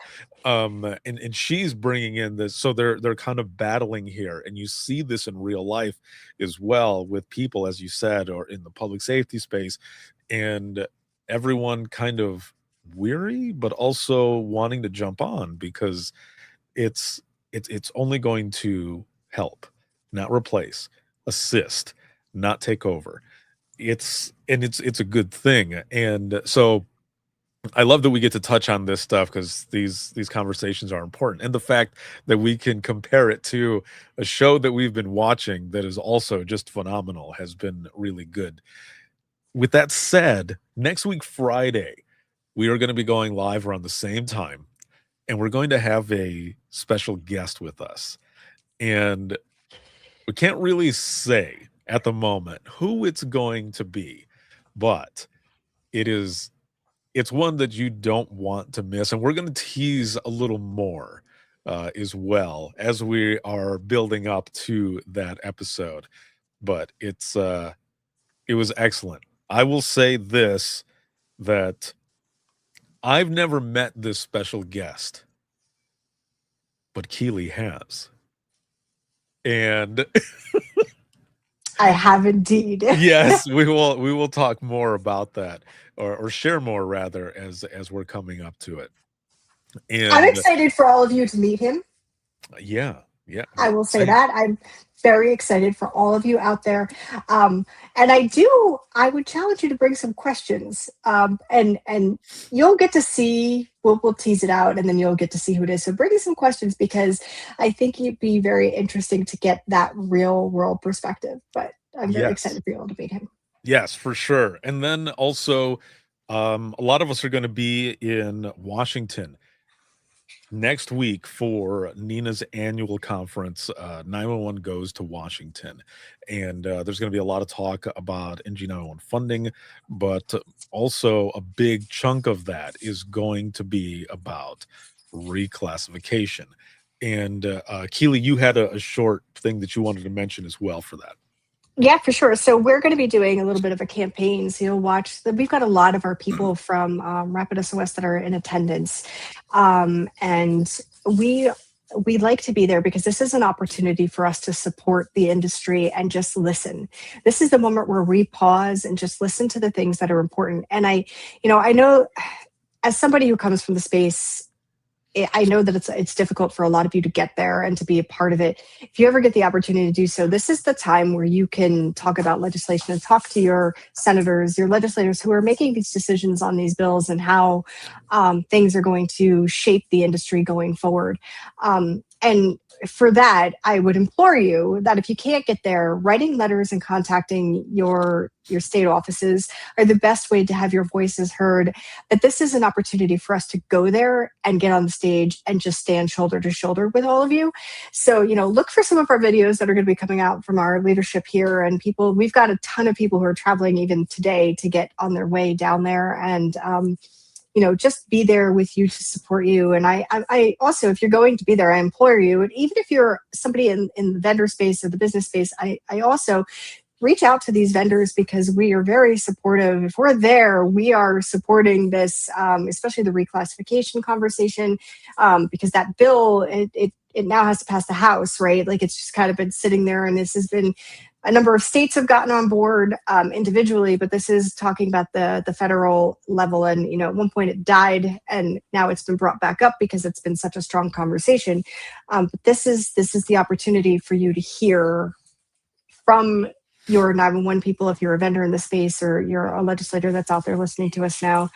A: And she's bringing in this, so they're kind of battling here, and you see this in real life as well, with people, as you said, or in the public safety space, and everyone kind of weary but also wanting to jump on, because it's it's only going to help, not replace, assist, not take over. It's a good thing. And so I love that we get to touch on this stuff because these conversations are important, and the fact that we can compare it to a show that we've been watching that is also just phenomenal has been really good. With that said, next week Friday, we are going to be going live around the same time, and we're going to have a special guest with us. And we can't really say at the moment who it's going to be, but it is it's one that you don't want to miss, and we're going to tease a little more as well as we are building up to that episode. But it was excellent. I will say this, that I've never met this special guest, but Keely has. And
B: I have indeed.
A: yes, we will talk more about that, or share more rather, as we're coming up to it.
B: I'm
A: And
B: excited for all of you to meet him.
A: yeah, yeah,
B: I will say
A: same.
B: that. I'm very excited for all of you out there. And I would challenge you to bring some questions. And you'll get to see, we'll tease it out and then you'll get to see who it is. So bring some questions because I think it'd be very interesting to get that real world perspective. But I'm very
A: Yes.
B: excited for you all to meet him.
A: Yes, for sure. And then also, a lot of us are going to be in Washington next week for Nina's annual conference. 911 goes to Washington, and there's going to be a lot of talk about NG 911 funding, but also a big chunk of that is going to be about reclassification. And Keely, you had a short thing that you wanted to mention as well for that.
B: Yeah, for sure. So we're going to be doing a little bit of a campaign. So you'll watch. We've got a lot of our people from Rapid SOS that are in attendance, and we like to be there because this is an opportunity for us to support the industry and just listen. This is the moment where we pause and just listen to the things that are important. And I know as somebody who comes from the space, I know that it's difficult for a lot of you to get there and to be a part of it. If you ever get the opportunity to do so, this is the time where you can talk about legislation and talk to your senators, your legislators who are making these decisions on these bills and how things are going to shape the industry going forward. And for that, I would implore you that if you can't get there, writing letters and contacting your state offices are the best way to have your voices heard. That this is an opportunity for us to go there and get on the stage and just stand shoulder to shoulder with all of you. So, look for some of our videos that are going to be coming out from our leadership here and people. We've got a ton of people who are traveling even today to get on their way down there and, just be there with you to support you. And I also, if you're going to be there, I implore you, and even if you're somebody in the vendor space or the business space, I also reach out to these vendors because we are very supportive. If we're there, we are supporting this, especially the reclassification conversation, because that bill, it now has to pass the House, right? Like it's just kind of been sitting there, and this has been a number of states have gotten on board individually, but this is talking about the federal level. And at one point it died, and now it's been brought back up because it's been such a strong conversation. But this is the opportunity for you to hear from your 911 people if you're a vendor in the space or you're a legislator that's out there listening to us now,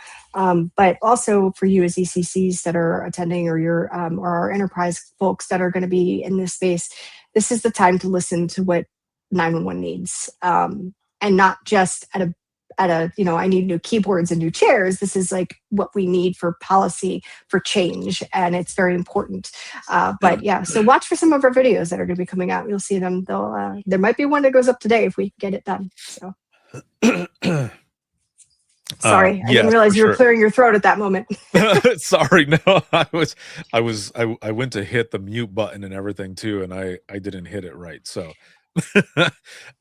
B: but also for you as ECCs that are attending or or our enterprise folks that are going to be in this space. This is the time to listen to what 911 needs, and not just at a I need new keyboards and new chairs. This is like what we need for policy, for change, and it's very important. But yeah, so watch for some of our videos that are going to be coming out. You'll see them. There might be one that goes up today if we get it done. So sorry, I didn't
A: Yes, for
B: realize you were
A: sure.
B: clearing your throat at that moment.
A: Sorry, no, I went to hit the mute button and everything too, and I didn't hit it right. So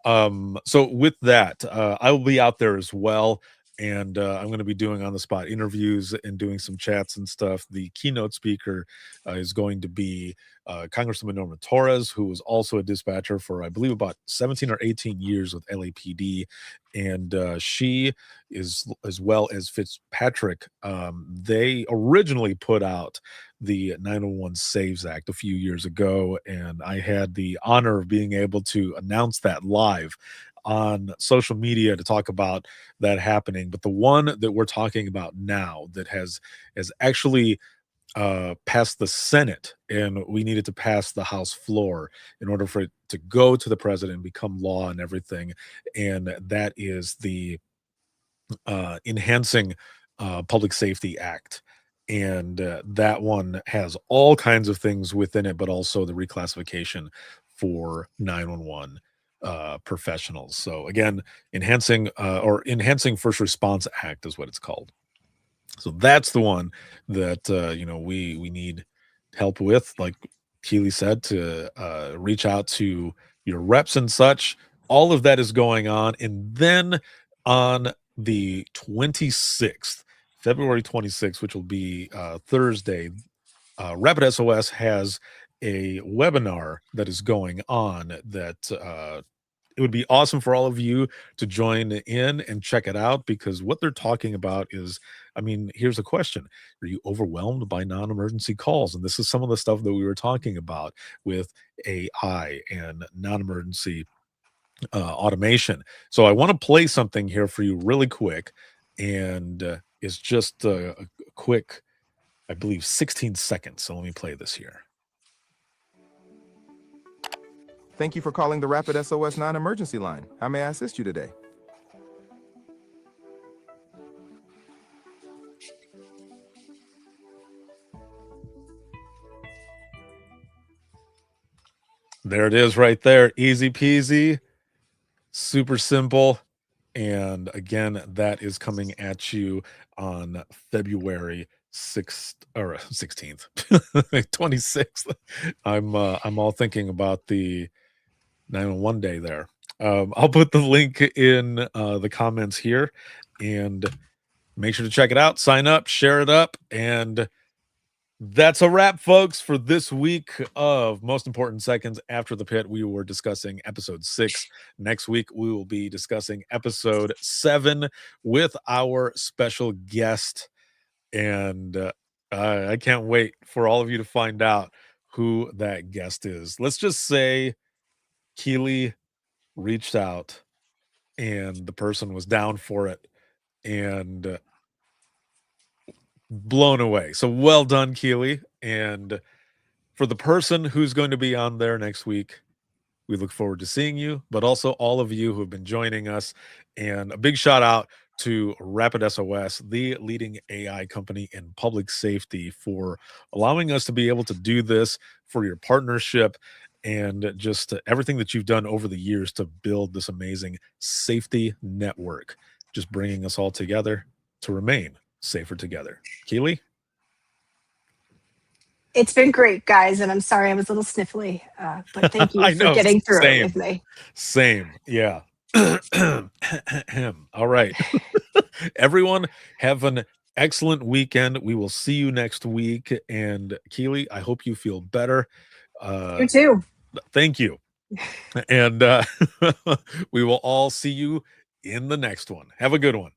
A: so with that, I will be out there as well, and I'm going to be doing on the spot interviews and doing some chats and stuff. The keynote speaker is going to be Congresswoman Norma Torres, who was also a dispatcher for, I believe, about 17 or 18 years with LAPD, and she is, as well as Fitzpatrick. They originally put out the 901 Saves Act a few years ago, and I had the honor of being able to announce that live on social media to talk about that happening. But the one that we're talking about now that has actually passed the Senate, and we needed to pass the House floor in order for it to go to the president and become law and everything. And that is the Enhancing Public Safety Act. And that one has all kinds of things within it, but also the reclassification for 911 professionals. So again, Enhancing First Response Act is what it's called. So that's the one that we need help with, like Keely said, to reach out to your reps and such. All of that is going on. And then on the 26th, February 26th, which will be Thursday, Rapid SOS has a webinar that is going on that it would be awesome for all of you to join in and check it out, because what they're talking about is, I mean, here's a question. Are you overwhelmed by non-emergency calls? And this is some of the stuff that we were talking about with AI and non-emergency automation. So I want to play something here for you really quick, and it's just a quick, I believe, 16 seconds. So let me play this here.
C: Thank you for calling the Rapid SOS non-emergency line. How may I assist you today?
A: There it is right there. Easy peasy, super simple. And again, that is coming at you on February 6th or 16th, 26th. I'm all thinking about the 911 day there. I'll put the link in the comments here, and make sure to check it out, sign up, share it up, and that's a wrap, folks, for this week of Most Important Seconds After the Pit. We were discussing episode 6. Next week, we will be discussing episode 7 with our special guest. And I can't wait for all of you to find out who that guest is. Let's just say Keely reached out and the person was down for it and blown away. So well done, Keely. And for the person who's going to be on there next week, we look forward to seeing you, but also all of you who have been joining us. And a big shout out to Rapid SOS, the leading AI company in public safety, for allowing us to be able to do this, for your partnership, and just everything that you've done over the years to build this amazing safety network, just bringing us all together to remain safer together. Keely?
B: It's been great, guys, and I'm sorry I was a little sniffly, but thank you
A: I
B: for
A: know,
B: getting through
A: same.
B: it with me.
A: Same, yeah. All right. Everyone, have an excellent weekend. We will see you next week. And Keely, I hope you feel better.
B: You too.
A: Thank you. And we will all see you in the next one. Have a good one.